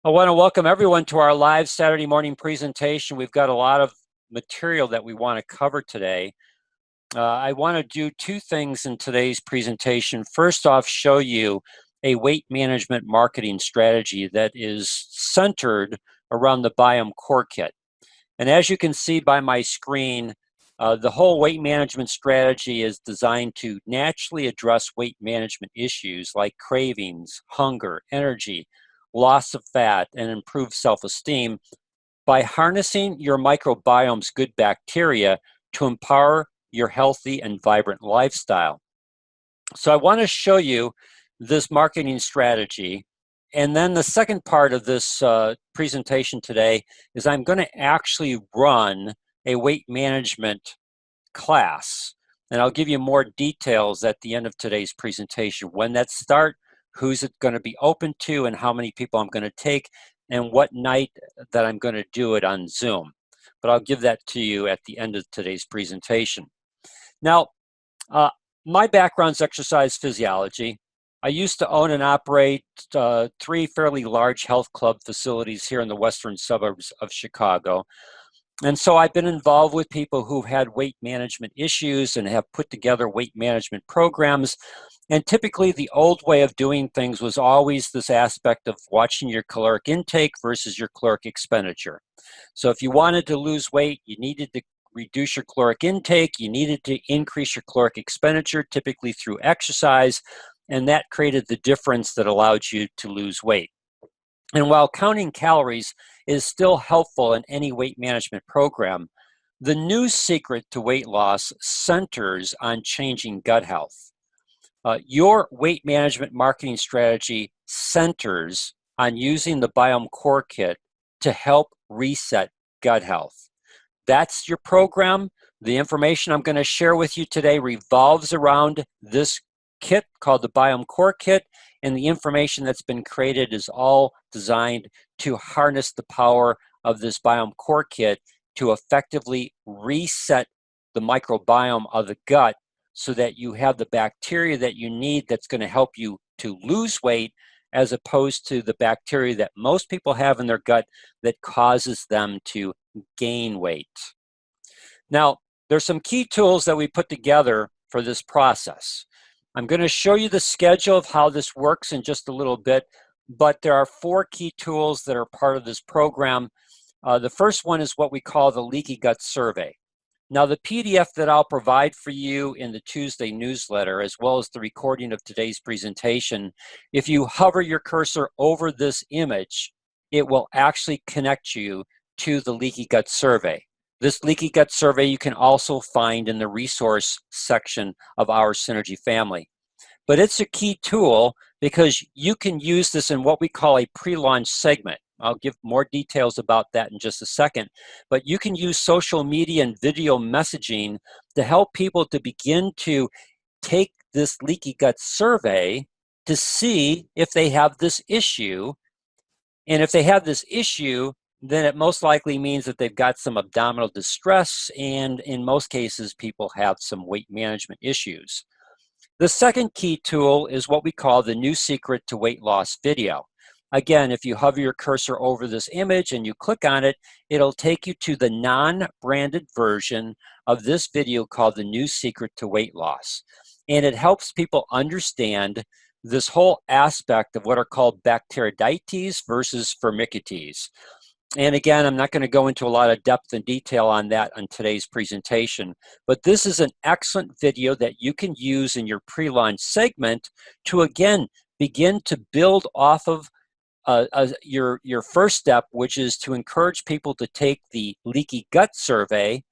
I want to welcome everyone to our live Saturday morning presentation. We've got a lot of material that we want to cover today. I want to do two things in today's presentation. First off, show you a weight management marketing strategy that is centered around the Biome Core Kit. And as you can see by my screen, the whole weight management strategy is designed to naturally address weight management issues like cravings, hunger, energy, loss of fat, and improved self-esteem by harnessing your microbiome's good bacteria to empower your healthy and vibrant lifestyle. So I want to show you this marketing strategy. And then the second part of this presentation today is I'm going to actually run a weight management class. And I'll give you more details at the end of today's presentation. When that starts, who's it going to be open to, and how many people I'm going to take, and what night that I'm going to do it on Zoom. But I'll give that to you at the end of today's presentation. Now, my background's exercise physiology. I used to own and operate 3 fairly large health club facilities here in the western suburbs of Chicago. And so I've been involved with people who've had weight management issues and have put together weight management programs. And typically the old way of doing things was always this aspect of watching your caloric intake versus your caloric expenditure. So if you wanted to lose weight, you needed to reduce your caloric intake, you needed to increase your caloric expenditure, typically through exercise, and that created the difference that allowed you to lose weight. And while counting calories is still helpful in any weight management program, the new secret to weight loss centers on changing gut health. Your weight management marketing strategy centers on using the Biome Core Kit to help reset gut health. That's your program. The information I'm going to share with you today revolves around this kit called the Biome Core Kit, and the information that's been created is all designed to harness the power of this Biome Core Kit to effectively reset the microbiome of the gut so that you have the bacteria that you need that's going to help you to lose weight, as opposed to the bacteria that most people have in their gut that causes them to gain weight. Now, there's some key tools that we put together for this process. I'm going to show you the schedule of how this works in just a little bit, but there are 4 key tools that are part of this program. The first one is what we call the Leaky Gut Survey. Now, the PDF that I'll provide for you in the Tuesday newsletter, as well as the recording of today's presentation, if you hover your cursor over this image, it will actually connect you to the Leaky Gut Survey. This Leaky Gut Survey you can also find in the resource section of our Synergy family. But it's a key tool because you can use this in what we call a pre-launch segment. I'll give more details about that in just a second. But you can use social media and video messaging to help people to begin to take this leaky gut survey to see if they have this issue. And if they have this issue, then it most likely means that they've got some abdominal distress, and in most cases, people have some weight management issues. The second key tool is what we call the new secret to weight loss video. Again, if you hover your cursor over this image and you click on it, it'll take you to the non-branded version of this video called the new secret to weight loss. And it helps people understand this whole aspect of what are called bacteroidetes versus firmicutes. And again, I'm not going to go into a lot of depth and detail on that on today's presentation, but this is an excellent video that you can use in your pre-launch segment to, again, begin to build off of your first step, which is to encourage people to take the leaky gut survey.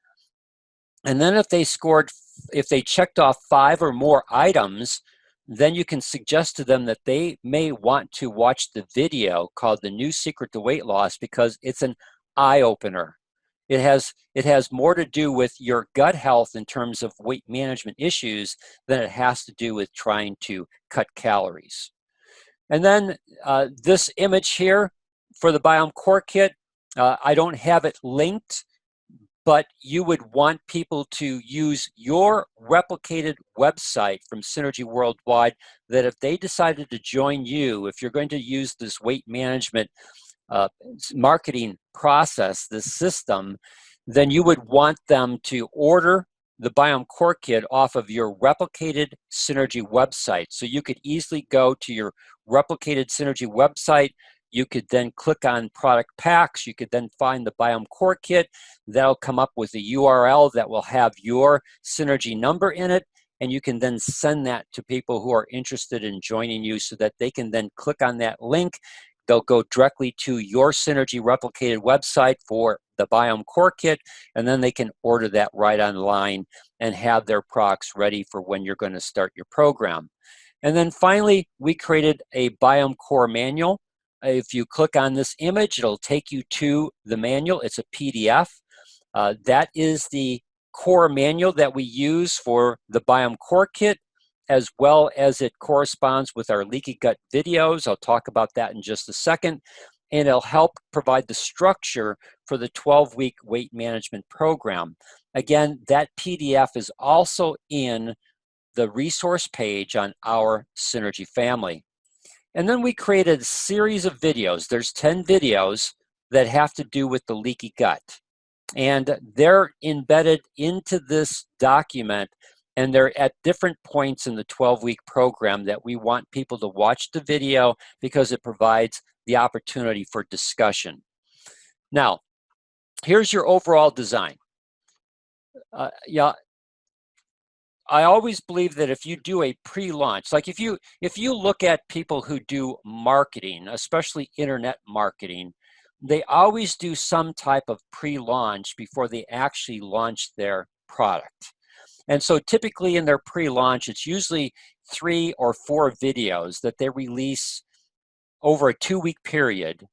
And then if they checked off 5 or more items, then you can suggest to them that they may want to watch the video called The New Secret to Weight Loss, because it's an eye-opener. It has more to do with your gut health in terms of weight management issues than it has to do with trying to cut calories. And then this image here for the Biome Core Kit, I don't have it linked, but you would want people to use your replicated website from Synergy Worldwide, that if they decided to join you, if you're going to use this weight management marketing process, this system, then you would want them to order the Biome Core Kit off of your replicated Synergy website. So you could easily go to your replicated Synergy website. You could then click on product packs. You could then find the Biome Core Kit. That'll come up with a URL that will have your Synergy number in it. And you can then send that to people who are interested in joining you so that they can then click on that link. They'll go directly to your Synergy replicated website for the Biome Core Kit, and then they can order that right online and have their products ready for when you're going to start your program. And then finally, we created a Biome Core manual. If you click on this image, it'll take you to the manual. It's a PDF. That is the core manual that we use for the Biome Core Kit, as well as it corresponds with our leaky gut videos. I'll talk about that in just a second. And it'll help provide the structure for the 12-week weight management program. Again, that PDF is also in the resource page on our Synergy family. And then we created a series of videos. There's 10 videos that have to do with the leaky gut. And they're embedded into this document, and they're at different points in the 12-week program that we want people to watch the video because it provides the opportunity for discussion. Now, here's your overall design. Yeah, I always believe that if you do a pre-launch, like if you look at people who do marketing, especially internet marketing, they always do some type of pre-launch before they actually launch their product. And so typically in their pre-launch, it's usually 3 or 4 videos that they release over a 2-week period.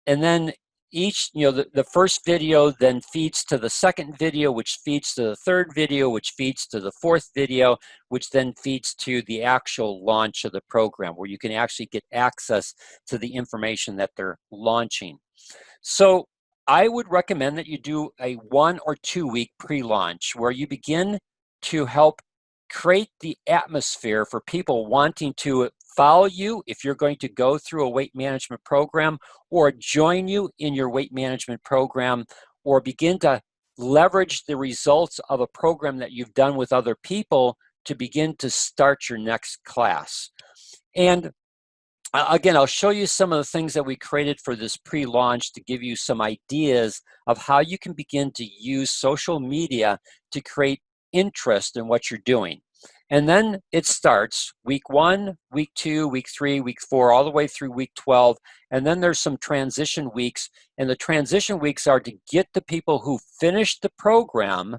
And then each, the first video then feeds to the second video, which feeds to the third video, which feeds to the fourth video, which then feeds to the actual launch of the program, where you can actually get access to the information that they're launching. So I would recommend that you do a 1 or 2 week pre-launch where you begin to help create the atmosphere for people wanting to follow you if you're going to go through a weight management program, or join you in your weight management program, or begin to leverage the results of a program that you've done with other people to begin to start your next class. And again, I'll show you some of the things that we created for this pre-launch to give you some ideas of how you can begin to use social media to create interest in what you're doing. And then it starts week 1, week 2, week 3, week 4, all the way through week 12. And then there's some transition weeks. And the transition weeks are to get the people who finished the program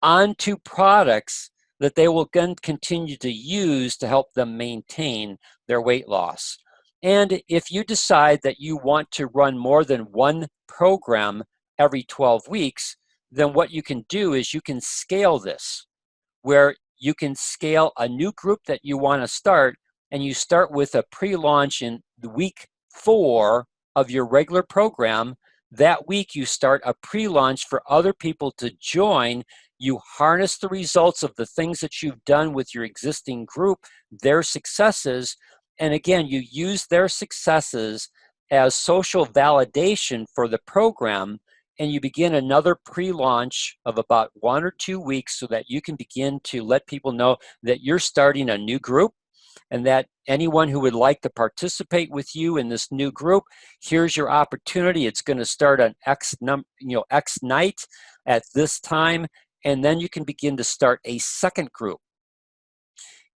onto products that they will then continue to use to help them maintain their weight loss. And if you decide that you want to run more than one program every 12 weeks, then what you can do is you can scale this, where you can scale a new group that you want to start, and you start with a pre-launch in the week 4 of your regular program. That week you start a pre-launch for other people to join. You harness the results of the things that you've done with your existing group, their successes, and again, you use their successes as social validation for the program, and you begin another pre-launch of about 1 or 2 weeks so that you can begin to let people know that you're starting a new group, and that anyone who would like to participate with you in this new group, here's your opportunity. It's going to start on X night at this time, and then you can begin to start a second group.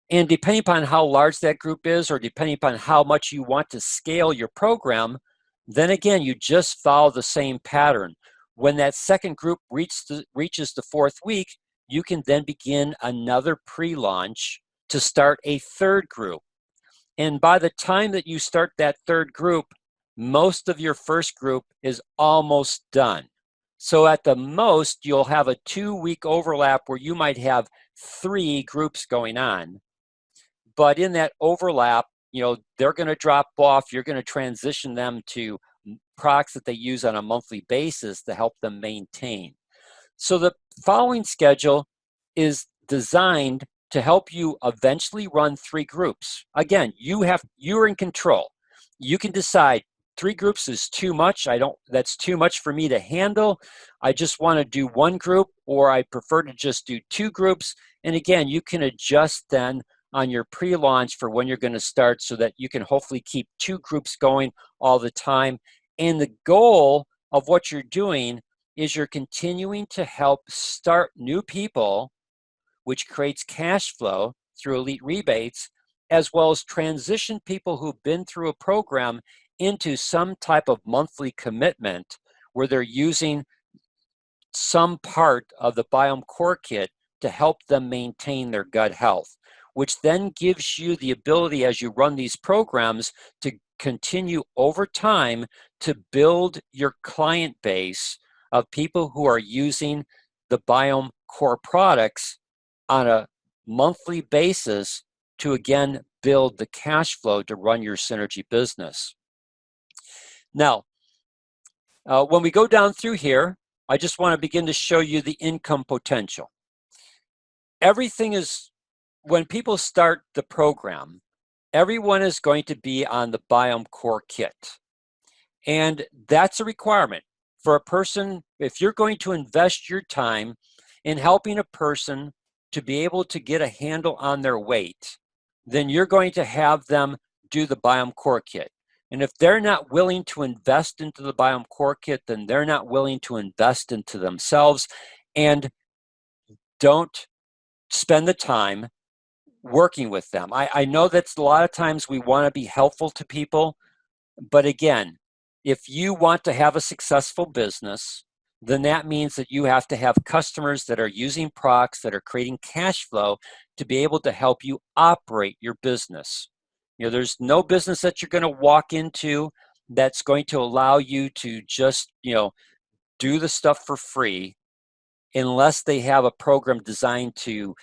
And depending upon how large that group is, or depending upon how much you want to scale your program, then again, you just follow the same pattern. When that second group reaches the 4th week, you can then begin another pre-launch to start a third group. And by the time that you start that third group, most of your first group is almost done. So at the most, you'll have a 2-week overlap where you might have 3 groups going on. But in that overlap, they're going to drop off. You're going to transition them to products that they use on a monthly basis to help them maintain. So the following schedule is designed to help you eventually run 3 groups. Again, you're in control. You can decide, 3 groups is too much. That's too much for me to handle. I just want to do 1 group, or I prefer to just do 2 groups. And again, you can adjust then on your pre-launch for when you're going to start so that you can hopefully keep 2 groups going all the time. And the goal of what you're doing is you're continuing to help start new people, which creates cash flow through elite rebates, as well as transition people who've been through a program into some type of monthly commitment where they're using some part of the Biome Core Kit to help them maintain their gut health, which then gives you the ability as you run these programs to continue over time to build your client base of people who are using the Biome Core products on a monthly basis to again build the cash flow to run your synergy business. Now, when we go down through here, I just want to begin to show you the income potential. Everything is, when people start the program, everyone is going to be on the Biome Core Kit. And that's a requirement for a person. If you're going to invest your time in helping a person to be able to get a handle on their weight, then you're going to have them do the Biome Core Kit. And if they're not willing to invest into the Biome Core Kit, then they're not willing to invest into themselves and don't spend the time working with them. I know that's a lot of times we want to be helpful to people, but again, if you want to have a successful business, then that means that you have to have customers that are using products that are creating cash flow to be able to help you operate your business. You know, there's no business that you're going to walk into that's going to allow you to just, do the stuff for free unless they have a program designed to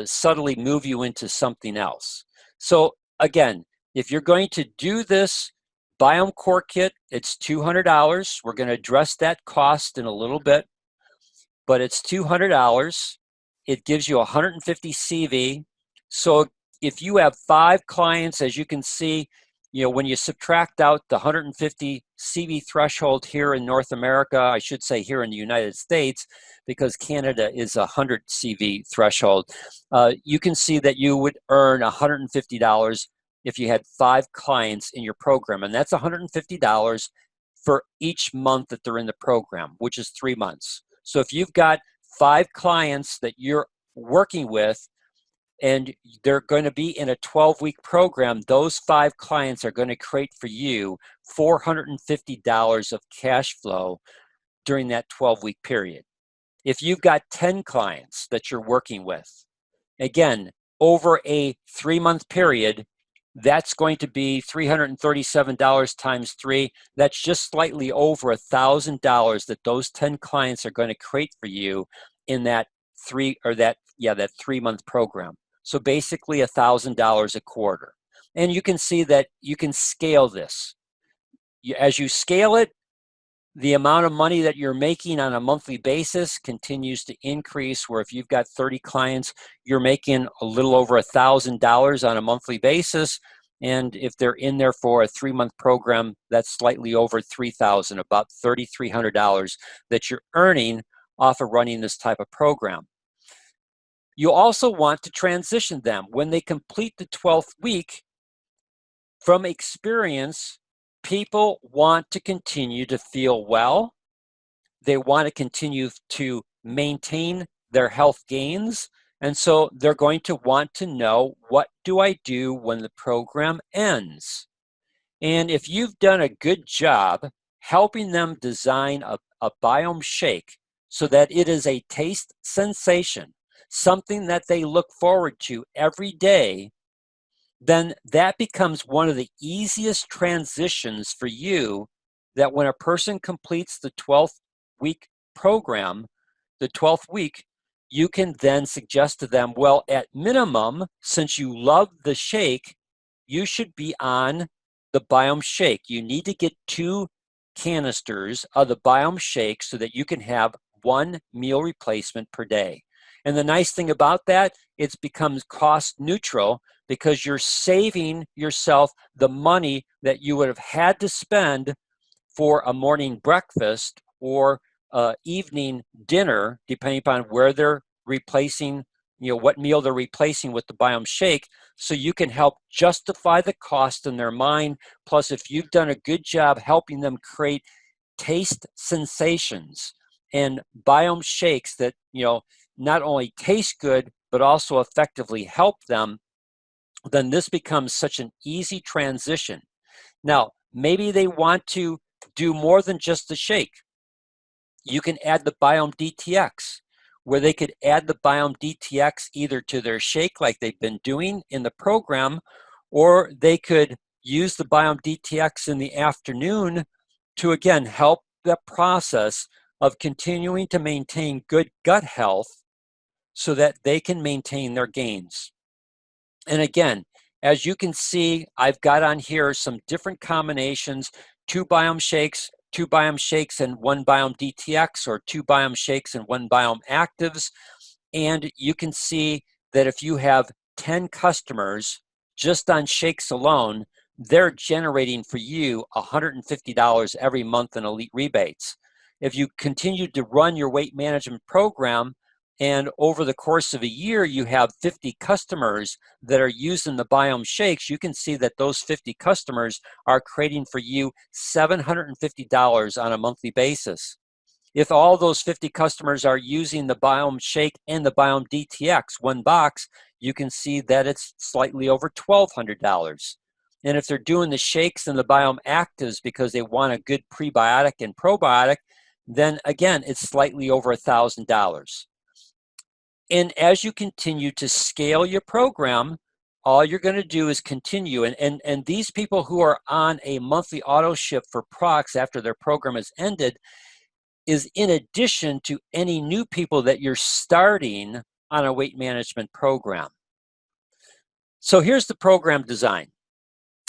subtly move you into something else. So again, if you're going to do this Biome Core Kit, it's $200. We're going to address that cost in a little bit, but it's $200. It gives you 150 CV. So if you have 5 clients, as you can see, when you subtract out the 150 CV threshold here in North America, I should say here in the United States, because Canada is a 100 CV threshold, you can see that you would earn $150 if you had 5 clients in your program. And that's $150 for each month that they're in the program, which is 3 months. So if you've got 5 clients that you're working with and they're going to be in a 12-week program, those 5 clients are going to create for you $450 of cash flow during that 12-week period. If you've got 10 clients that you're working with, again, over a 3-month period, that's going to be $337 times 3. That's just slightly over $1,000 that those 10 clients are going to create for you in that 3-month program. So basically $1,000 a quarter. And you can see that you can scale this. As you scale it, the amount of money that you're making on a monthly basis continues to increase, where if you've got 30 clients, you're making a little over $1,000 on a monthly basis. And if they're in there for a 3-month program, that's slightly over $3,000, about $3,300 that you're earning off of running this type of program. You also want to transition them. When they complete the 12th week, from experience, people want to continue to feel well. They want to continue to maintain their health gains. And so they're going to want to know, what do I do when the program ends? And if you've done a good job helping them design a Biome shake so that it is a taste sensation, something that they look forward to every day, then that becomes one of the easiest transitions for you, that when a person completes the 12th week program, the 12th week, you can then suggest to them, well, at minimum, since you love the shake, you should be on the Biome shake. You need to get 2 canisters of the Biome shake so that you can have 1 meal replacement per day. And the nice thing about that it becomes cost neutral because you're saving yourself the money that you would have had to spend for a morning breakfast or evening dinner, depending upon where they're replacing, what meal they're replacing with the Biome Shake. So you can help justify the cost in their mind. Plus, if you've done a good job helping them create taste sensations and Biome shakes that, not only taste good, but also effectively help them, then this becomes such an easy transition. Now, maybe they want to do more than just the shake. You can add the Biome DTX, where they could add the Biome DTX either to their shake like they've been doing in the program, or they could use the Biome DTX in the afternoon to, again, help the process of continuing to maintain good gut health so that they can maintain their gains. And again, as you can see, I've got on here some different combinations, 2 Biome shakes, 2 Biome shakes and 1 Biome DTX, or 2 Biome shakes and 1 Biome actives. And you can see that if you have 10 customers just on shakes alone, they're generating for you $150 every month in elite rebates. If you continue to run your weight management program, and over the course of a year, you have 50 customers that are using the Biome shakes, you can see that those 50 customers are creating for you $750 on a monthly basis. If all those 50 customers are using the Biome Shake and the Biome DTX, one box, you can see that it's slightly over $1,200. And if they're doing the shakes and the Biome Actives because they want a good prebiotic and probiotic, then again, it's slightly over $1,000. And as you continue to scale your program, all you're going to do is continue. And these people who are on a monthly auto ship for products after their program is ended is in addition to any new people that you're starting on a weight management program. So here's the program design.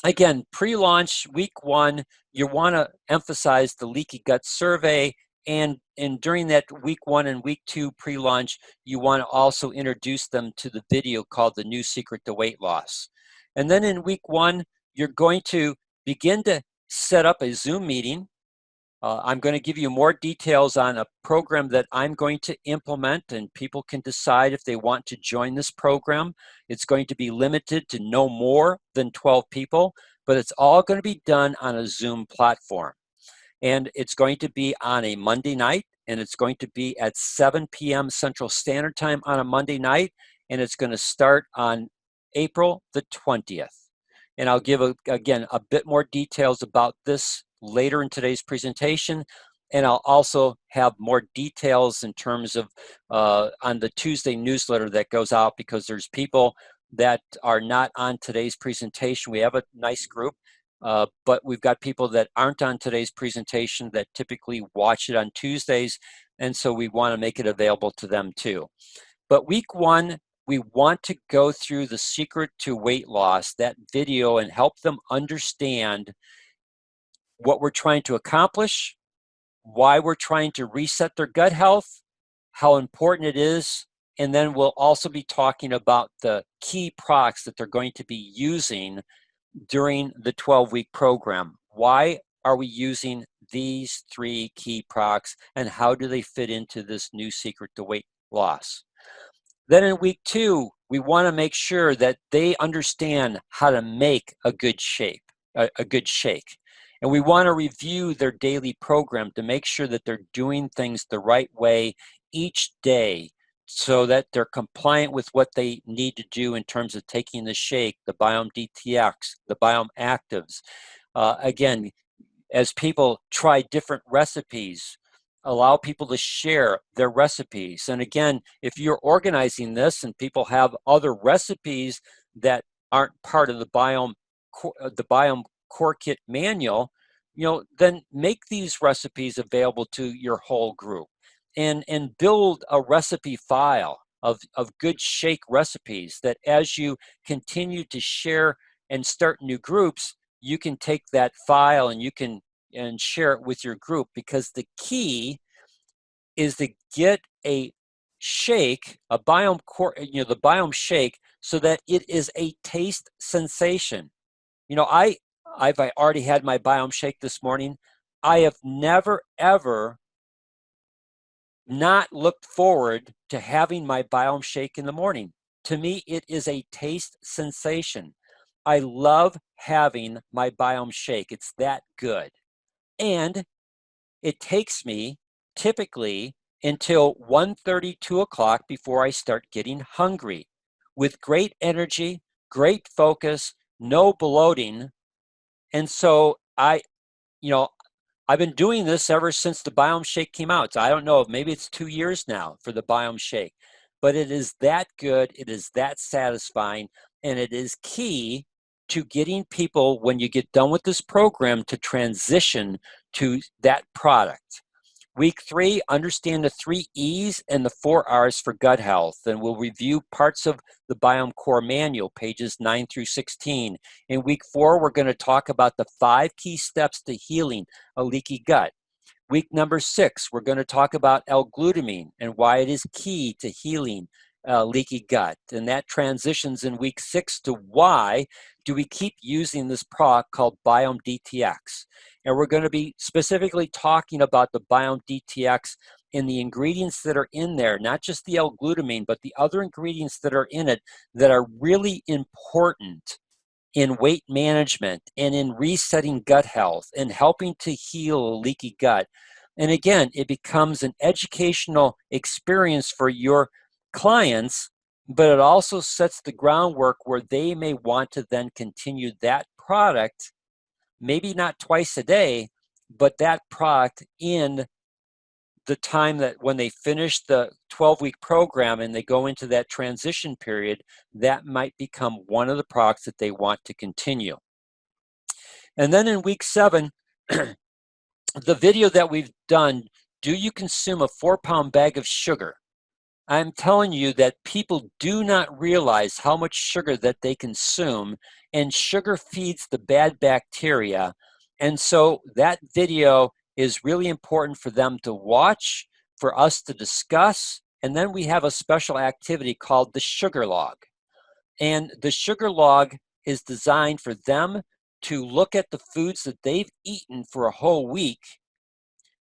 Again, pre-launch week 1, you want to emphasize the leaky gut survey. And during that week 1 and week 2 pre-launch, you want to also introduce them to the video called The New Secret to Weight Loss. And then in week 1, you're going to begin to set up a Zoom meeting. I'm going to give you more details on a program that I'm going to implement, and people can decide if they want to join this program. It's going to be limited to no more than 12 people, but it's all going to be done on a Zoom platform. And it's going to be on a Monday night, and it's going to be at 7 p.m. Central Standard Time on a Monday night, and it's going to start on April the 20th. And I'll give, again, a bit more details about this later in today's presentation, and I'll also have more details in terms of on the Tuesday newsletter that goes out, because there's people that are not on today's presentation. We have a nice group, but we've got people that aren't on today's presentation that typically watch it on Tuesdays, and so we want to make it available to them too. But week 1, we want to go through the secret to weight loss, that video, and help them understand what we're trying to accomplish, why we're trying to reset their gut health, how important it is, and then we'll also be talking about the key products that they're going to be using during the 12-week program. Why are we using these 3 key products, and how do they fit into this new secret to weight loss? Then in week 2, we want to make sure that they understand how to make a good shake. And we want to review their daily program to make sure that they're doing things the right way each day so that they're compliant with what they need to do in terms of taking the shake, the Biome DTX, the Biome Actives. Again, as people try different recipes, allow people to share their recipes. And again, if you're organizing this and people have other recipes that aren't part of the Biome Core Kit manual, then make these recipes available to your whole group, and build a recipe file of good shake recipes that as you continue to share and start new groups, you can take that file and you can share it with your group, because the key is to get a shake, a Biome Core, the Biome shake, so that it is a taste sensation. I've already had my Biome shake this morning. I have never, ever not looked forward to having my Biome shake in the morning. To me, it is a taste sensation. I love having my Biome shake. It's that good. And it takes me typically until 1:30, 2 o'clock before I start getting hungry with great energy, great focus, no bloating. And so I've been doing this ever since the Biome Shake came out. So I don't know, maybe it's 2 years now for the Biome Shake, but it is that good. It is that satisfying. And it is key to getting people, when you get done with this program, to transition to that product. Week 3, understand the 3 E's and the 4 R's for gut health. And we'll review parts of the Biome Core Manual, pages 9 through 16. In week 4, we're going to talk about the 5 key steps to healing a leaky gut. Week number 6, we're going to talk about L-glutamine and why it is key to healing leaky gut. And that transitions in week 6 to why do we keep using this product called Biome DTX. And we're going to be specifically talking about the Biome DTX and the ingredients that are in there, not just the L-glutamine, but the other ingredients that are in it that are really important in weight management and in resetting gut health and helping to heal a leaky gut. And again, it becomes an educational experience for your clients, but it also sets the groundwork where they may want to then continue that product, maybe not twice a day, but that product in the time that when they finish the 12-week program and they go into that transition period, that might become one of the products that they want to continue. And then in week 7, the video that we've done, do you consume a 4-pound bag of sugar? I'm telling you that people do not realize how much sugar that they consume, and sugar feeds the bad bacteria. And so that video is really important for them to watch, for us to discuss, and then we have a special activity called the sugar log. And the sugar log is designed for them to look at the foods that they've eaten for a whole week,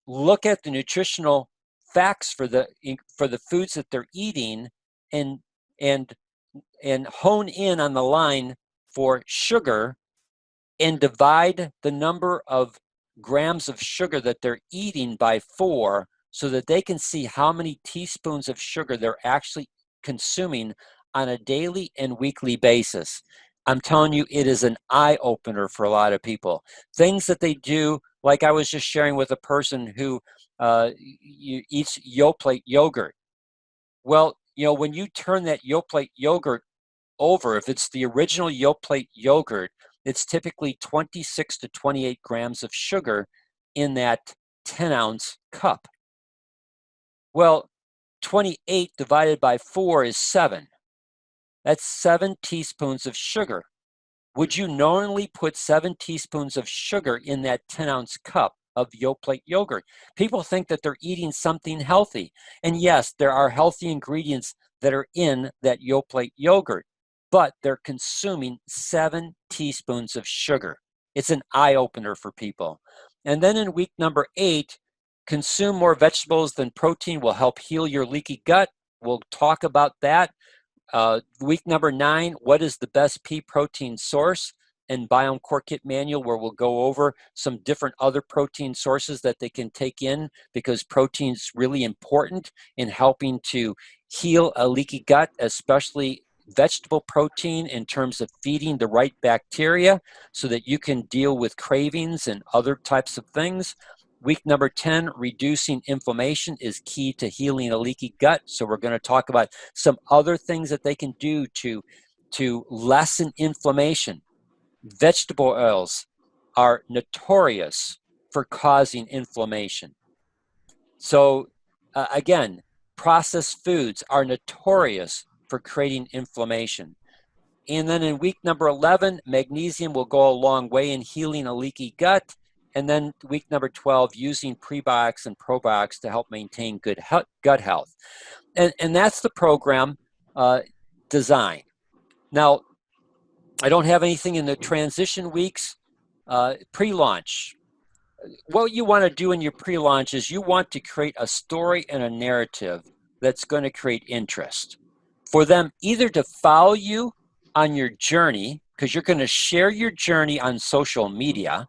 look at the nutritional facts for the foods that they're eating, and hone in on the line for sugar and divide the number of grams of sugar that they're eating by 4 so that they can see how many teaspoons of sugar they're actually consuming on a daily and weekly basis. I'm telling you, it is an eye-opener for a lot of people. Things that they do, like I was just sharing with a person who eats Yoplait yogurt. Well, when you turn that Yoplait yogurt over, if it's the original Yoplait yogurt, it's typically 26 to 28 grams of sugar in that 10-ounce cup. Well, 28 divided by 4 is 7. That's 7 teaspoons of sugar. Would you normally put 7 teaspoons of sugar in that 10-ounce cup of Yoplait yogurt? People think that they're eating something healthy. And yes, there are healthy ingredients that are in that Yoplait yogurt, but they're consuming 7 teaspoons of sugar. It's an eye-opener for people. And then in week number 8, consume more vegetables than protein will help heal your leaky gut. We'll talk about that. Week number 9, what is the best pea protein source? And Biome Core Kit Manual, where we'll go over some different other protein sources that they can take in, because protein is really important in helping to heal a leaky gut, especially vegetable protein in terms of feeding the right bacteria so that you can deal with cravings and other types of things. Week number 10, reducing inflammation is key to healing a leaky gut. So we're going to talk about some other things that they can do to lessen inflammation. Vegetable oils are notorious for causing inflammation. So again, processed foods are notorious for creating inflammation. And then in week number 11, magnesium will go a long way in healing a leaky gut. And then week number 12, using prebiotics and probiotics to help maintain good gut health. And that's the program design. Now, I don't have anything in the transition weeks. Pre-launch. What you want to do in your pre-launch is you want to create a story and a narrative that's going to create interest for them either to follow you on your journey, because you're going to share your journey on social media,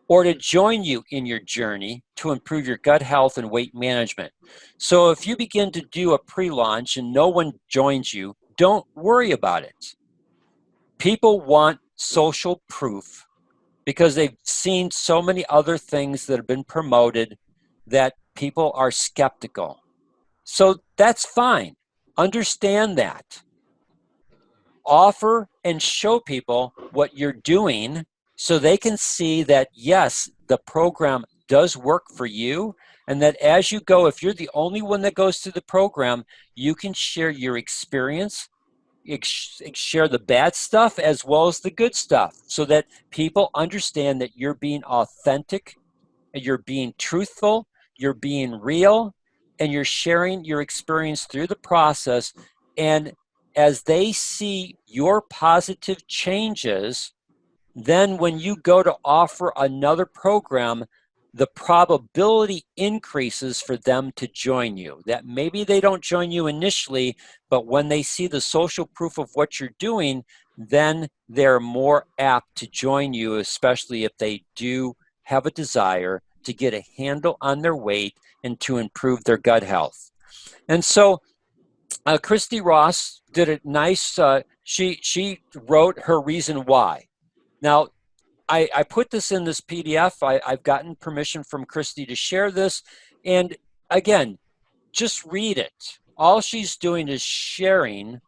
or to join you in your journey to improve your gut health and weight management. So if you begin to do a pre-launch and no one joins you, don't worry about it. People want social proof because they've seen so many other things that have been promoted that people are skeptical. So that's fine. Understand that. Offer and show people what you're doing so they can see that, yes, the program does work for you, and that as you go, if you're the only one that goes through the program, you can share your experience, share the bad stuff as well as the good stuff, so that people understand that you're being authentic, you're being truthful, you're being real, and you're sharing your experience through the process. And as they see your positive changes, then when you go to offer another program, the probability increases for them to join you. That maybe they don't join you initially, but when they see the social proof of what you're doing, then they're more apt to join you, especially if they do have a desire to get a handle on their weight and to improve their gut health. And so Kristi Ross did a nice, she wrote her reason why. Now, I put this in this PDF. I've gotten permission from Kristi to share this. And again, just read it. All she's doing is sharing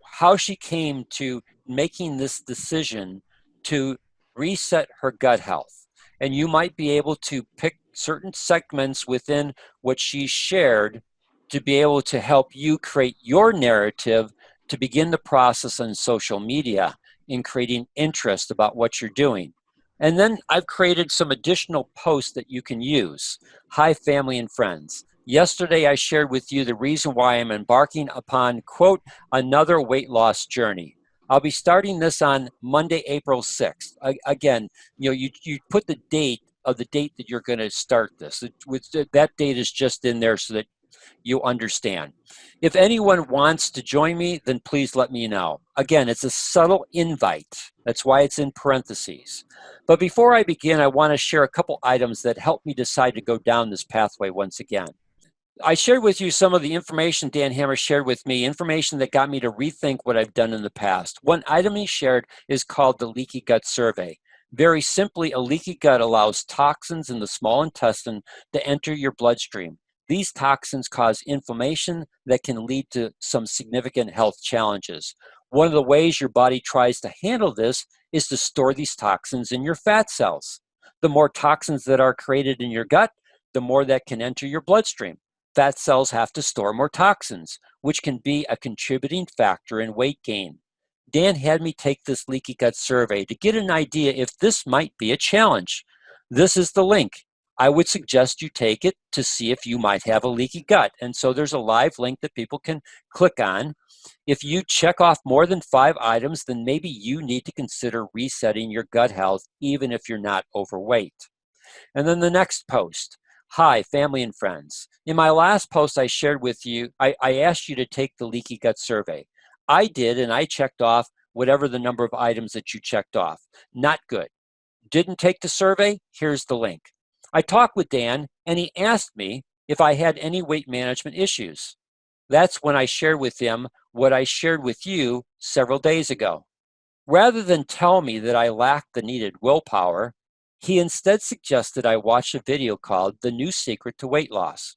how she came to making this decision to reset her gut health. And you might be able to pick certain segments within what she shared to be able to help you create your narrative to begin the process on social media in creating interest about what you're doing. And then I've created some additional posts that you can use. Hi, family and friends. Yesterday, I shared with you the reason why I'm embarking upon, quote, another weight loss journey. I'll be starting this on Monday, April 6th. Again, you put the date of the date that you're going to start this. That date is just in there so that you understand. If anyone wants to join me, then please let me know. Again, it's a subtle invite. That's why it's in parentheses. But before I begin, I want to share a couple items that helped me decide to go down this pathway once again. I shared with you some of the information Dan Hammer shared with me, information that got me to rethink what I've done in the past. One item he shared is called the leaky gut survey. Very simply, a leaky gut allows toxins in the small intestine to enter your bloodstream. These toxins cause inflammation that can lead to some significant health challenges. One of the ways your body tries to handle this is to store these toxins in your fat cells. The more toxins that are created in your gut, the more that can enter your bloodstream. Fat cells have to store more toxins, which can be a contributing factor in weight gain. Dan had me take this leaky gut survey to get an idea if this might be a challenge. This is the link. I would suggest you take it to see if you might have a leaky gut. And so there's a live link that people can click on. If you check off more than 5 items, then maybe you need to consider resetting your gut health, even if you're not overweight. And then the next post. Hi, family and friends. In my last post I shared with you, I asked you to take the leaky gut survey. I did, and I checked off whatever the number of items that you checked off. Not good. Didn't take the survey? Here's the link. I talked with Dan, and he asked me if I had any weight management issues. That's when I shared with him what I shared with you several days ago. Rather than tell me that I lacked the needed willpower, he instead suggested I watch a video called The New Secret to Weight Loss.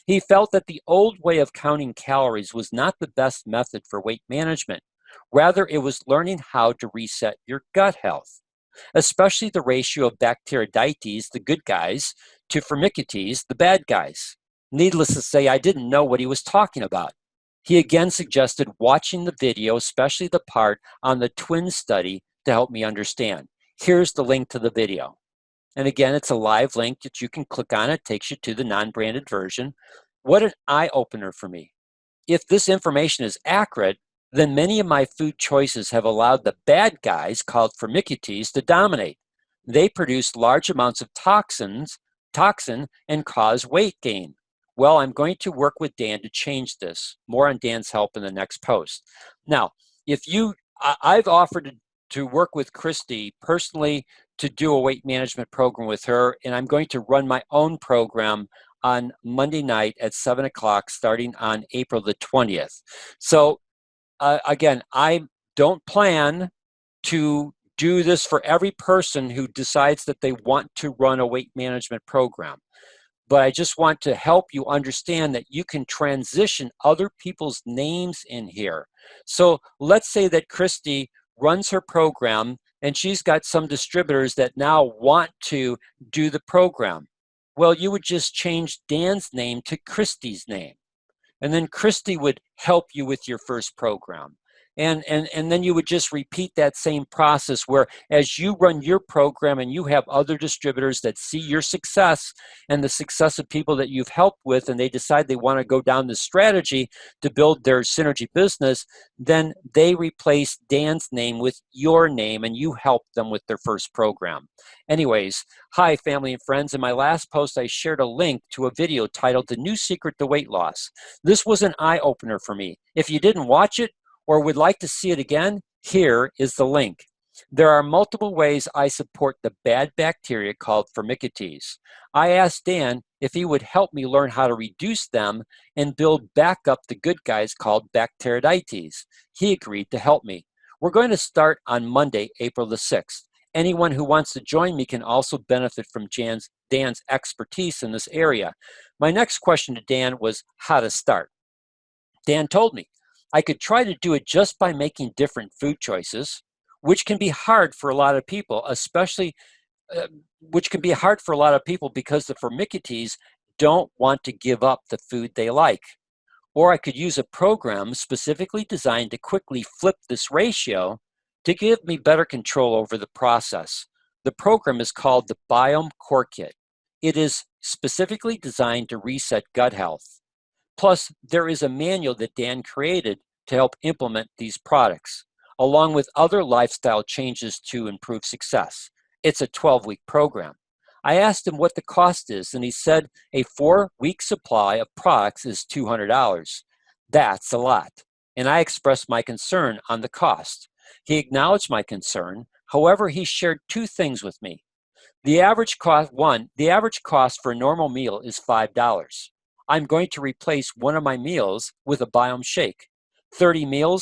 He felt that the old way of counting calories was not the best method for weight management. Rather, it was learning how to reset your gut health, especially the ratio of Bacteroidetes, the good guys, to Firmicutes, the bad guys. Needless to say, I didn't know what he was talking about. He again suggested watching the video, especially the part on the twin study, to help me understand. Here's the link to the video. And again, it's a live link that you can click on. It takes you to the non-branded version. What an eye-opener for me. If this information is accurate, then many of my food choices have allowed the bad guys called Firmicutes to dominate. They produce large amounts of toxin, and cause weight gain. Well, I'm going to work with Dan to change this. More on Dan's help in the next post. Now, I've offered to work with Kristi personally to do a weight management program with her, and I'm going to run my own program on Monday night at 7 o'clock starting on April the 20th. So again, I don't plan to do this for every person who decides that they want to run a weight management program. But I just want to help you understand that you can transition other people's names in here. So let's say that Kristi runs her program and she's got some distributors that now want to do the program. Well, you would just change Dan's name to Kristi's name. And then Kristi would help you with your first program. And then you would just repeat that same process where as you run your program and you have other distributors that see your success and the success of people that you've helped with, and they decide they want to go down this strategy to build their synergy business, then they replace Dan's name with your name and you help them with their first program. Anyways, hi family and friends. In my last post, I shared a link to a video titled The New Secret to Weight Loss. This was an eye-opener for me. If you didn't watch it, or would like to see it again, here is the link. There are multiple ways I support the bad bacteria called Firmicutes. I asked Dan if he would help me learn how to reduce them and build back up the good guys called Bacteroidetes. He agreed to help me. We're going to start on Monday, April the 6th. Anyone who wants to join me can also benefit from Dan's expertise in this area. My next question to Dan was how to start. Dan told me I could try to do it just by making different food choices, which can be hard for a lot of people, because the Firmicutes don't want to give up the food they like. Or I could use a program specifically designed to quickly flip this ratio to give me better control over the process. The program is called the Biome Core Kit. It is specifically designed to reset gut health. Plus, there is a manual that Dan created to help implement these products, along with other lifestyle changes to improve success. It's a 12-week program. I asked him what the cost is, and he said a 4-week supply of products is $200. That's a lot. And I expressed my concern on the cost. He acknowledged my concern. However, he shared two things with me. The average cost for a normal meal is $5. I'm going to replace one of my meals with a Biome shake. 30 meal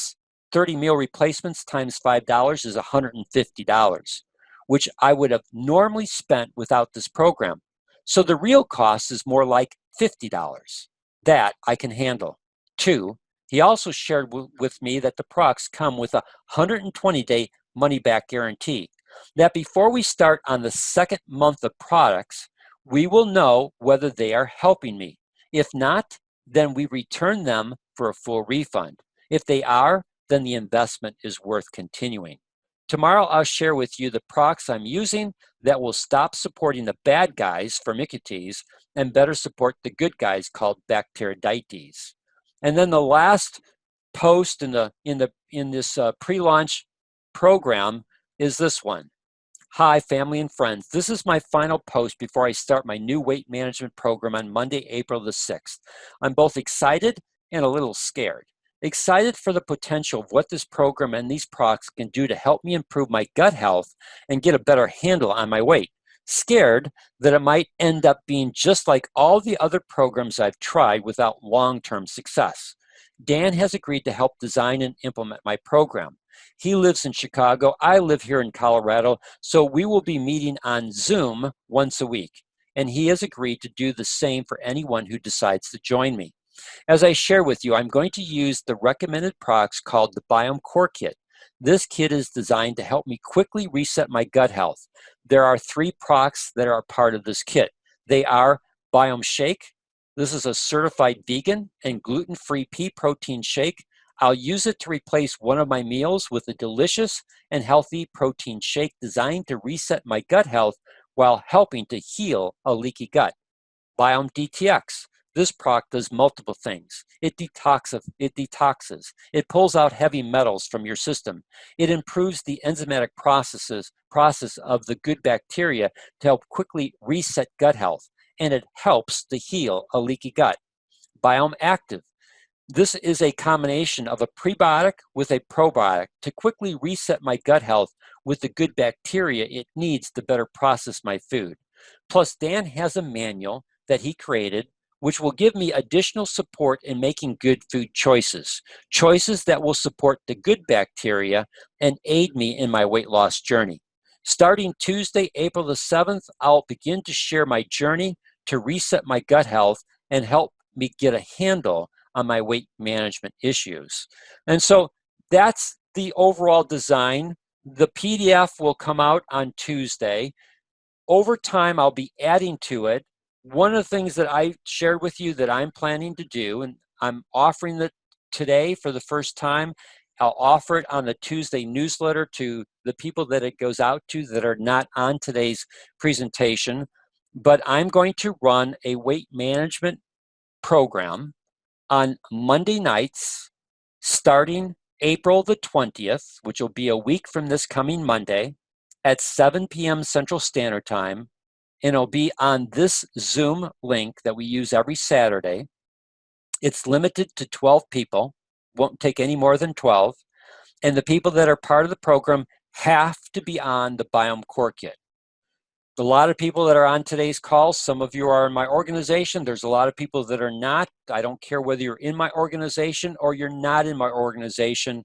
replacements times $5 is $150, which I would have normally spent without this program. So the real cost is more like $50. That I can handle. 2, he also shared with me that the products come with a 120-day money-back guarantee. That before we start on the second month of products, we will know whether they are helping me. If not, then we return them for a full refund. If they are, then the investment is worth continuing. Tomorrow, I'll share with you the products I'm using that will stop supporting the bad guys, Firmicutes, and better support the good guys called Bacteroidetes. And then the last post in this pre-launch program is this one. Hi, family and friends. This is my final post before I start my new weight management program on Monday, April the 6th. I'm both excited and a little scared. Excited for the potential of what this program and these products can do to help me improve my gut health and get a better handle on my weight. Scared that it might end up being just like all the other programs I've tried without long-term success. Dan has agreed to help design and implement my program. He lives in Chicago. I live here in Colorado, so we will be meeting on Zoom once a week. And he has agreed to do the same for anyone who decides to join me. As I share with you, I'm going to use the recommended products called the Biome Core Kit. This kit is designed to help me quickly reset my gut health. There are 3 products that are part of this kit. They are Biome Shake. This is a certified vegan and gluten-free pea protein shake. I'll use it to replace one of my meals with a delicious and healthy protein shake designed to reset my gut health while helping to heal a leaky gut. Biome DTX. This product does multiple things. It detoxes. It pulls out heavy metals from your system. It improves the enzymatic process of the good bacteria to help quickly reset gut health, and it helps to heal a leaky gut. Biome Active. This is a combination of a prebiotic with a probiotic to quickly reset my gut health with the good bacteria it needs to better process my food. Plus, Dan has a manual that he created which will give me additional support in making good food choices, choices that will support the good bacteria and aid me in my weight loss journey. Starting Tuesday, April the 7th, I'll begin to share my journey to reset my gut health and help me get a handle on my weight management issues. And so that's the overall design. The PDF will come out on Tuesday. Over time, I'll be adding to it. One of the things that I shared with you that I'm planning to do, and I'm offering it today for the first time, I'll offer it on the Tuesday newsletter to the people that it goes out to that are not on today's presentation. But I'm going to run a weight management program on Monday nights, starting April the 20th, which will be a week from this coming Monday, at 7 p.m. Central Standard Time, and it'll be on this Zoom link that we use every Saturday. It's limited to 12 people, won't take any more than 12, and the people that are part of the program have to be on the Biome Core Kit. A lot of people that are on today's call, some of you are in my organization, there's a lot of people that are not. I don't care whether you're in my organization or you're not in my organization.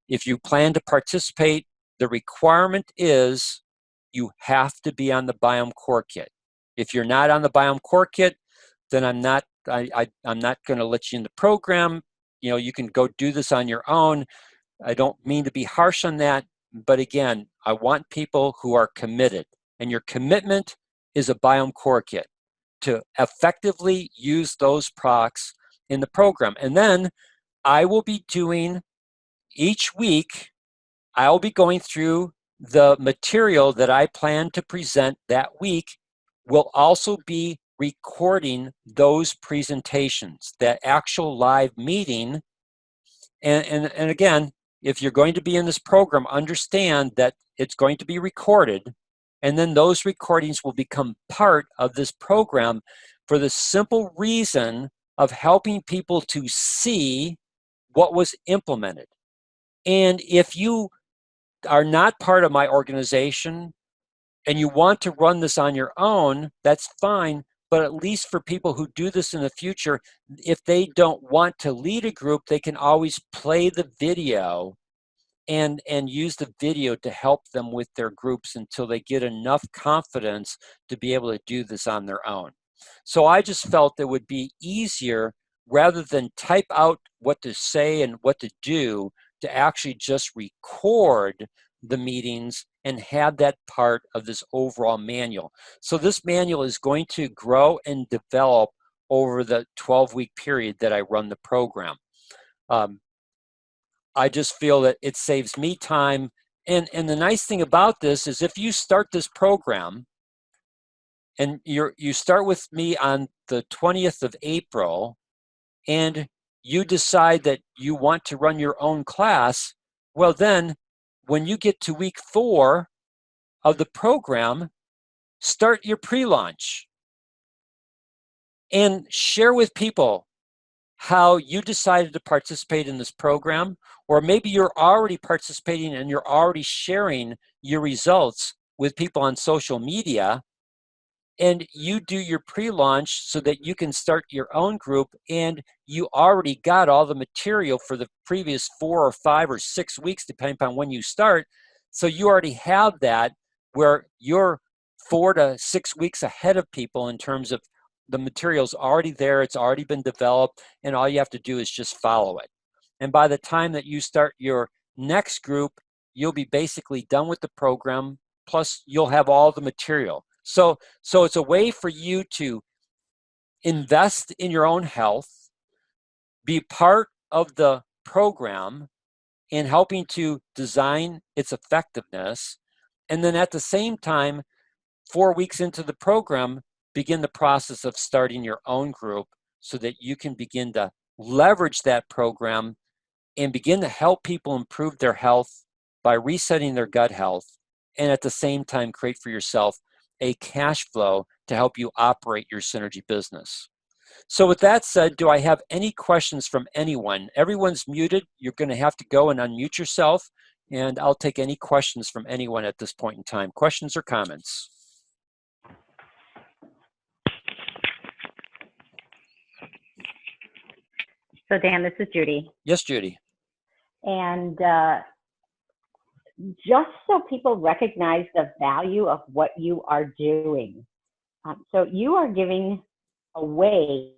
If you plan to participate, the requirement is you have to be on the Biome Core Kit. If you're not on the Biome Core Kit, then I'm not going to let you in the program. You know, you can go do this on your own. I don't mean to be harsh on that, but again, I want people who are committed, and your commitment is a Biome Core Kit to effectively use those products in the program. And then I will be doing each week, I'll be going through the material that I plan to present that week. Will also be recording those presentations, that actual live meeting. And again, if you're going to be in this program, understand that it's going to be recorded, and then those recordings will become part of this program for the simple reason of helping people to see what was implemented. And if you are not part of my organization and you want to run this on your own, that's fine. But at least for people who do this in the future, if they don't want to lead a group, they can always play the video and use the video to help them with their groups until they get enough confidence to be able to do this on their own. So I just felt it would be easier, rather than type out what to say and what to do, to actually just record the meetings and have that part of this overall manual. So this manual is going to grow and develop over the 12-week period that I run the program. I just feel that it saves me time. And the nice thing about this is, if you start this program and you start with me on the 20th of April, and you decide that you want to run your own class, well then, when you get to week 4 of the program, start your pre-launch and share with people how you decided to participate in this program. Or maybe you're already participating and you're already sharing your results with people on social media, and you do your pre-launch so that you can start your own group, and you already got all the material for the previous 4 or 5 or 6 weeks, depending upon when you start. So you already have that, where you're 4 to 6 weeks ahead of people in terms of the material's already there, it's already been developed, and all you have to do is just follow it. And by the time that you start your next group, you'll be basically done with the program, plus you'll have all the material. So it's a way for you to invest in your own health, be part of the program in helping to design its effectiveness, and then at the same time, 4 weeks into the program, begin the process of starting your own group so that you can begin to leverage that program and begin to help people improve their health by resetting their gut health, and at the same time create for yourself a cash flow to help you operate your Synergy business. So with that said, do I have any questions from anyone? Everyone's muted. You're going to have to go and unmute yourself, and I'll take any questions from anyone at this point in time. Questions or comments? So Dan, this is Judy. Yes, Judy. And just so people recognize the value of what you are doing. So you are giving away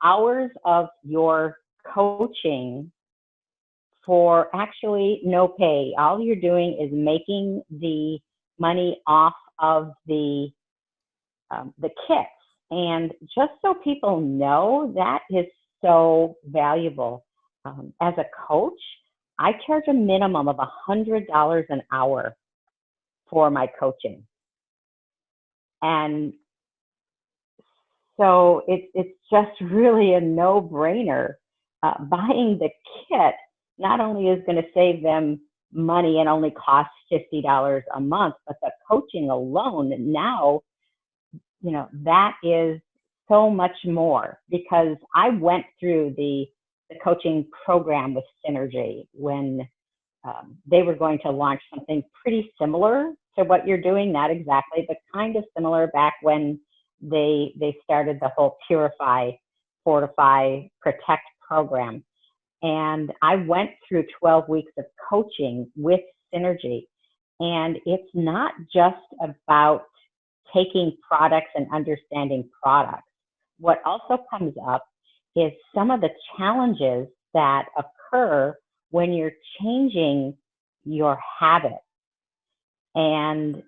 hours of your coaching for actually no pay. All you're doing is making the money off of the kits. And just so people know, that is so valuable. As a coach, I charge a minimum of $100 an hour for my coaching. And so it's just really a no-brainer. Buying the kit not only is going to save them money and only costs $50 a month, but the coaching alone now, you know, that is so much more, because I went through the coaching program with Synergy when they were going to launch something pretty similar to what you're doing, not exactly, but kind of similar, back when they started the whole Purify, Fortify, Protect program. And I went through 12 weeks of coaching with Synergy. And it's not just about taking products and understanding products. What also comes up is some of the challenges that occur when you're changing your habits. And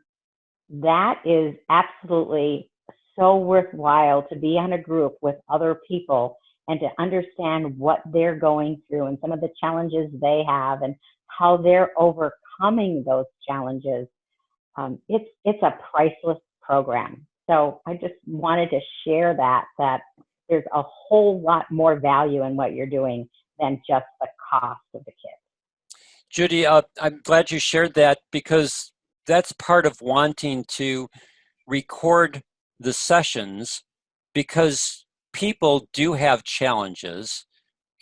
that is absolutely so worthwhile, to be on a group with other people and to understand what they're going through and some of the challenges they have and how they're overcoming those challenges. It's a priceless program. So I just wanted to share that there's a whole lot more value in what you're doing than just the cost of the kit. Judy, I'm glad you shared that, because that's part of wanting to record the sessions, because people do have challenges,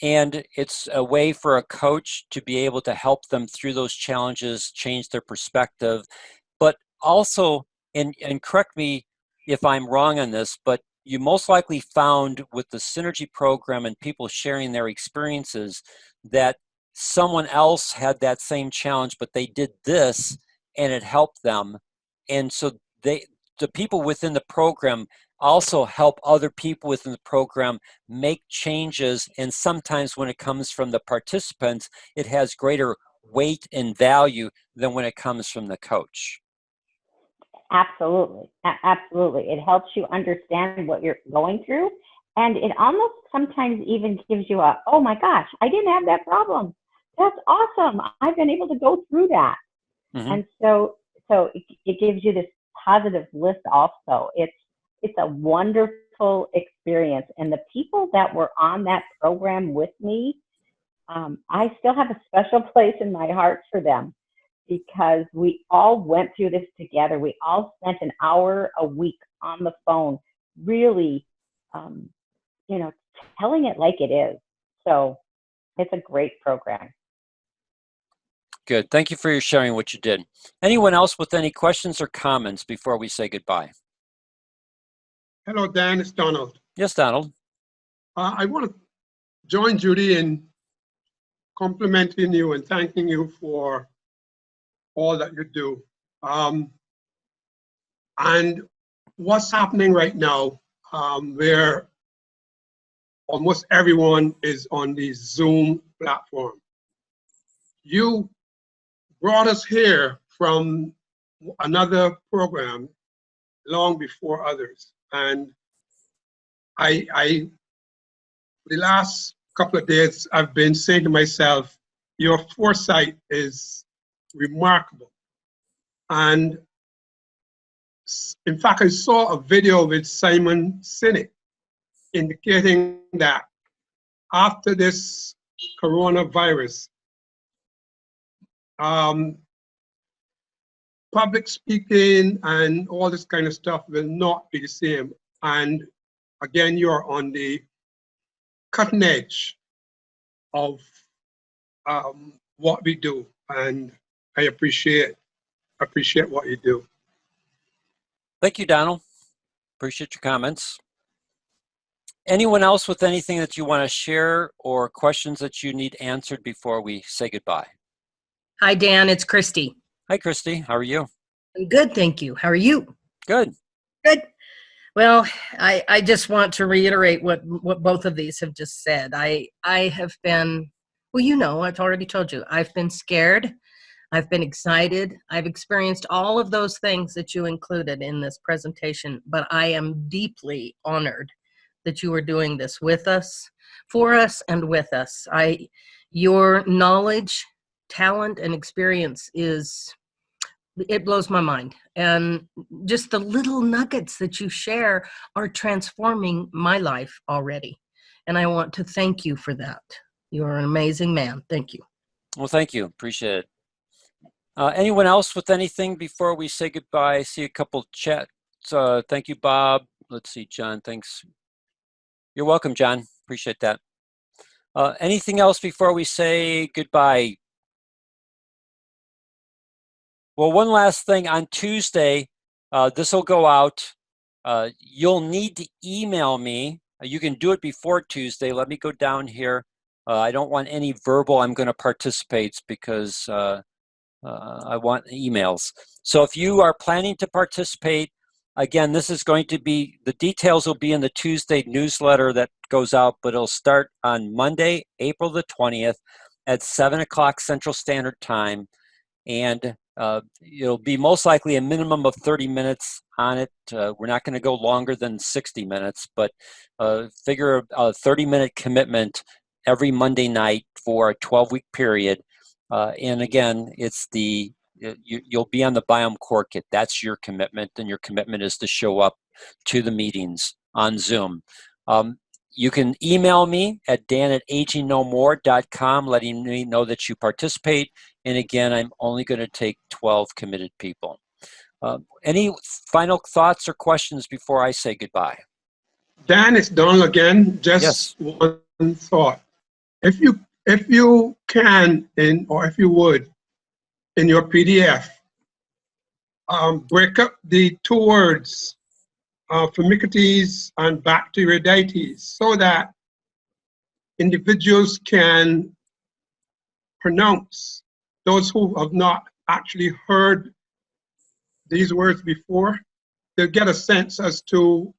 and it's a way for a coach to be able to help them through those challenges, change their perspective. But also, and correct me if I'm wrong on this, but you most likely found with the Synergy program and people sharing their experiences that someone else had that same challenge, but they did this and it helped them. And so the people within the program also help other people within the program make changes. And sometimes when it comes from the participants, it has greater weight and value than when it comes from the coach. Absolutely. Absolutely. It helps you understand what you're going through. And it almost sometimes even gives you a, oh my gosh, I didn't have that problem. That's awesome. I've been able to go through that. Mm-hmm. And so it gives you this positive list also. It's a wonderful experience. And the people that were on that program with me, I still have a special place in my heart for them, because we all went through this together. We all spent an hour a week on the phone, really, telling it like it is. So it's a great program. Good. Thank you for your sharing what you did. Anyone else with any questions or comments before we say goodbye? Hello, Dan. It's Donald. Yes, Donald. I want to join Judy in complimenting you and thanking you for all that you do. And what's happening right now, where almost everyone is on the Zoom platform. You brought us here from another program long before others. And the last couple of days, I've been saying to myself, your foresight is remarkable. And in fact, I saw a video with Simon Sinek, indicating that after this coronavirus, public speaking and all this kind of stuff will not be the same. And again, you're on the cutting edge of what we do, and I appreciate what you do. Thank you, Donald. Appreciate your comments. Anyone else with anything that you want to share or questions that you need answered before we say goodbye? Hi, Dan. It's Kristi. Hi, Kristi. How are you? I'm good, thank you. How are you? Good. Good. Well, I just want to reiterate what both of these have just said. I have been, well, you know, I've already told you, I've been scared. I've been excited. I've experienced all of those things that you included in this presentation, but I am deeply honored that you are doing this with us, for us, and with us. Your knowledge, talent, and experience it blows my mind. And just the little nuggets that you share are transforming my life already. And I want to thank you for that. You are an amazing man. Thank you. Well, thank you. Appreciate it. Anyone else with anything before we say goodbye? I see a couple chats. Thank you, Bob. Let's see, John, thanks. You're welcome, John. Appreciate that. Anything else before we say goodbye? Well, one last thing. On Tuesday, this will go out. You'll need to email me. You can do it before Tuesday. Let me go down here. I don't want any verbal I'm going to participate because I want emails. So if you are planning to participate, again, this is going to be, the details will be in the Tuesday newsletter that goes out, but it'll start on Monday, April the 20th at 7 o'clock Central Standard Time. And it'll be most likely a minimum of 30 minutes on it. We're not going to go longer than 60 minutes, but figure a 30-minute commitment every Monday night for a 12-week period. And again, it's you'll be on the Biome Core Kit. That's your commitment, and your commitment is to show up to the meetings on Zoom. You can email me at dan@agingnomore.com, letting me know that you participate. And again, I'm only going to take 12 committed people. Any final thoughts or questions before I say goodbye? Dan, it's Donald again. Just one thought. If you can, or if you would, in your PDF, break up the two words, Firmicutes and Bacteroidetes, so that individuals can pronounce, those who have not actually heard these words before, they'll get a sense as to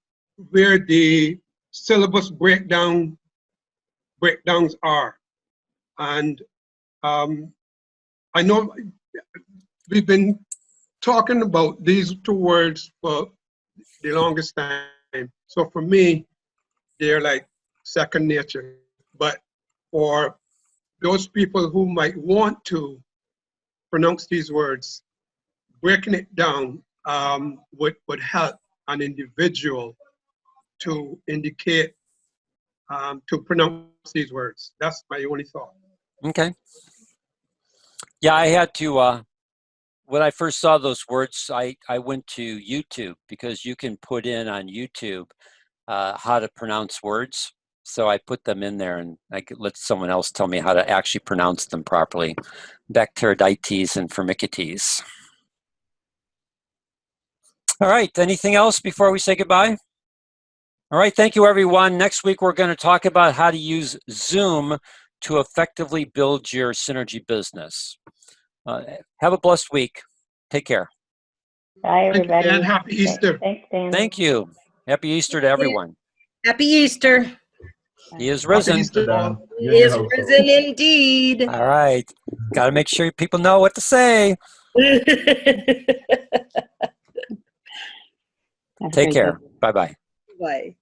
where the syllabus breakdowns are. And I know we've been talking about these two words for the longest time. So for me, they're like second nature. But for those people who might want to pronounce these words, breaking it down would help an individual to indicate, to pronounce these words. That's my only thought. Okay. Yeah, I had to, when I first saw those words, I went to YouTube, because you can put in on YouTube how to pronounce words. So I put them in there, and I could let someone else tell me how to actually pronounce them properly. Bacteroidetes and Firmicutes. All right, anything else before we say goodbye? All right, thank you, everyone. Next week, we're going to talk about how to use Zoom to effectively build your synergy business. Have a blessed week. Take care. Bye, everybody. And happy Easter. Thanks, Dan. Thank you. Happy Easter to everyone. Happy Easter. He is risen. Happy Easter. He is risen indeed. All right. Got to make sure people know what to say. Take care. Bye-bye. Bye.